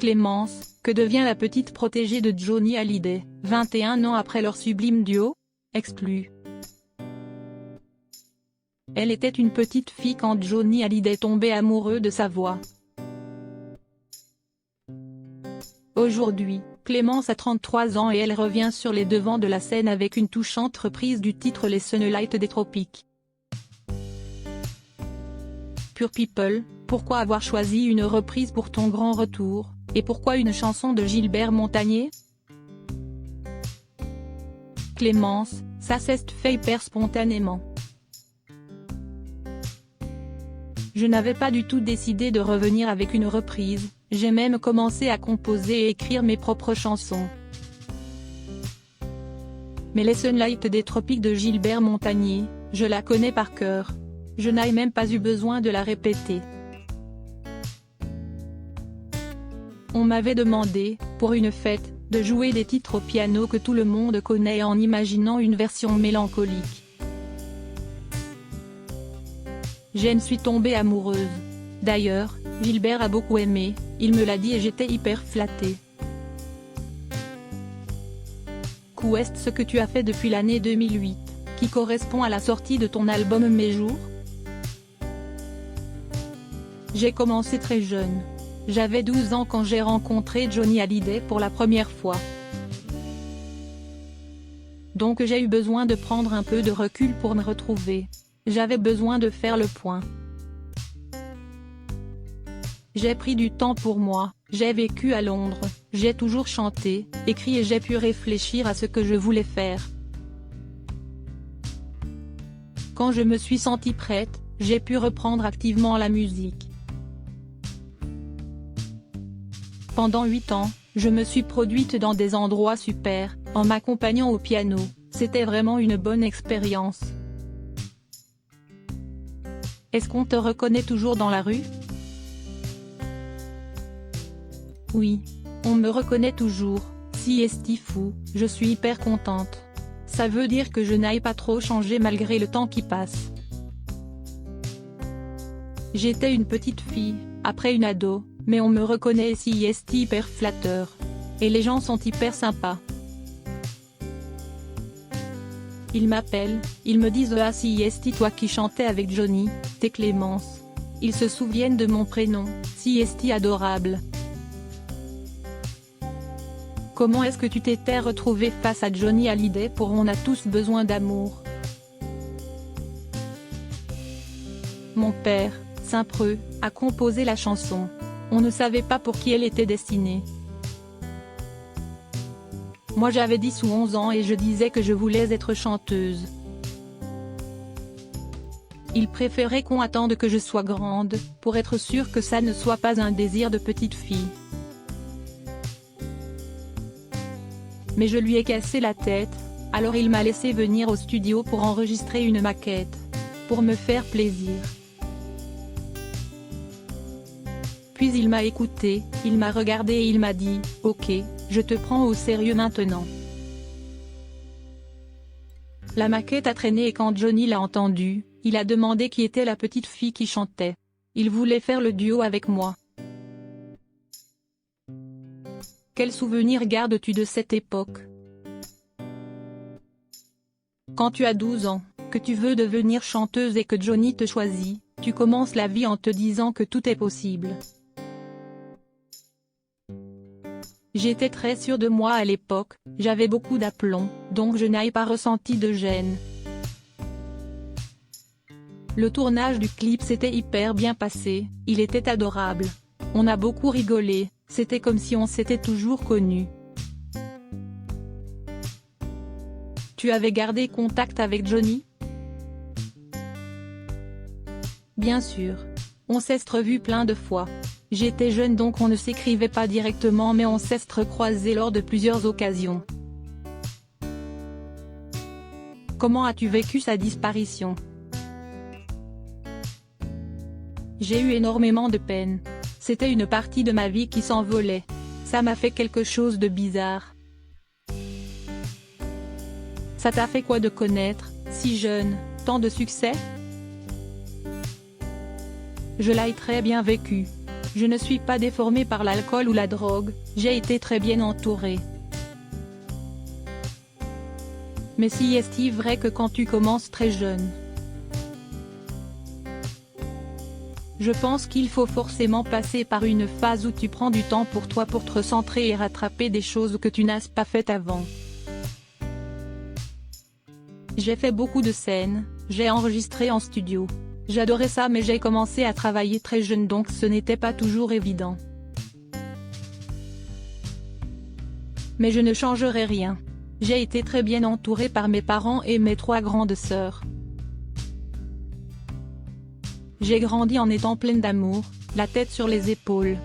Clémence, que devient la petite protégée de Johnny Hallyday, 21 ans après leur sublime duo? Exclu. Elle était une petite fille quand Johnny Hallyday tombait amoureux de sa voix. Aujourd'hui, Clémence a 33 ans et elle revient sur les devants de la scène avec une touchante reprise du titre Les Sunlight des Tropiques. Pure People, pourquoi avoir choisi une reprise pour ton grand retour, et pourquoi une chanson de Gilbert Montagné? Clémence, ça s'est fait hyper spontanément. Je n'avais pas du tout décidé de revenir avec une reprise, j'ai même commencé à composer et écrire mes propres chansons. Mais Les Sunlight des Tropiques de Gilbert Montagné, je la connais par cœur. Je n'ai même pas eu besoin de la répéter. On m'avait demandé, pour une fête, de jouer des titres au piano que tout le monde connaît en imaginant une version mélancolique. Je suis tombée amoureuse. D'ailleurs, Gilbert a beaucoup aimé, il me l'a dit et j'étais hyper flattée. Qu'est ce que tu as fait depuis l'année 2008, qui correspond à la sortie de ton album Mes Jours? J'ai commencé très jeune. J'avais 12 ans quand j'ai rencontré Johnny Hallyday pour la première fois. Donc j'ai eu besoin de prendre un peu de recul pour me retrouver. J'avais besoin de faire le point. J'ai pris du temps pour moi, j'ai vécu à Londres, j'ai toujours chanté, écrit et j'ai pu réfléchir à ce que je voulais faire. Quand je me suis sentie prête, j'ai pu reprendre activement la musique. Pendant 8 ans, je me suis produite dans des endroits super, en m'accompagnant au piano, c'était vraiment une bonne expérience. Est-ce qu'on te reconnaît toujours dans la rue? Oui. On me reconnaît toujours, si est fou, je suis hyper contente. Ça veut dire que je n'aille pas trop changer malgré le temps qui passe. J'étais une petite fille, après une ado, mais on me reconnaît si est hyper flatteur. Et les gens sont hyper sympas. Ils m'appellent, ils me disent ah si est toi qui chantais avec Johnny, t'es Clémence. Ils se souviennent de mon prénom, si est adorable. Comment est-ce que tu t'étais retrouvée face à Johnny Hallyday pour On a tous besoin d'amour? Mon père, Saint-Preux, a composé la chanson. On ne savait pas pour qui elle était destinée. Moi j'avais 10 ou 11 ans et je disais que je voulais être chanteuse. Il préférait qu'on attende que je sois grande, pour être sûr que ça ne soit pas un désir de petite fille. Mais je lui ai cassé la tête, alors il m'a laissé venir au studio pour enregistrer une maquette. Pour me faire plaisir. Puis il m'a écouté, il m'a regardé et il m'a dit « Ok, je te prends au sérieux maintenant ». La maquette a traîné et quand Johnny l'a entendue, il a demandé qui était la petite fille qui chantait. Il voulait faire le duo avec moi. Quel souvenir gardes-tu de cette époque? Quand tu as 12 ans, que tu veux devenir chanteuse et que Johnny te choisit, tu commences la vie en te disant que tout est possible. J'étais très sûre de moi à l'époque, j'avais beaucoup d'aplomb, donc je n'ai pas ressenti de gêne. Le tournage du clip s'était hyper bien passé, il était adorable. On a beaucoup rigolé, c'était comme si on s'était toujours connus. Tu avais gardé contact avec Johnny? Bien sûr. On s'est revus plein de fois. J'étais jeune donc on ne s'écrivait pas directement mais on s'est recroisés lors de plusieurs occasions. Comment as-tu vécu sa disparition? J'ai eu énormément de peine. C'était une partie de ma vie qui s'envolait. Ça m'a fait quelque chose de bizarre. Ça t'a fait quoi de connaître, si jeune, tant de succès? Je l'ai très bien vécu. Je ne suis pas déformée par l'alcool ou la drogue, j'ai été très bien entourée. Mais si est-il vrai que quand tu commences très jeune, je pense qu'il faut forcément passer par une phase où tu prends du temps pour toi pour te recentrer et rattraper des choses que tu n'as pas faites avant. J'ai fait beaucoup de scènes, j'ai enregistré en studio. J'adorais ça mais j'ai commencé à travailler très jeune donc ce n'était pas toujours évident. Mais je ne changerai rien. J'ai été très bien entourée par mes parents et mes 3 grandes sœurs. J'ai grandi en étant pleine d'amour, la tête sur les épaules.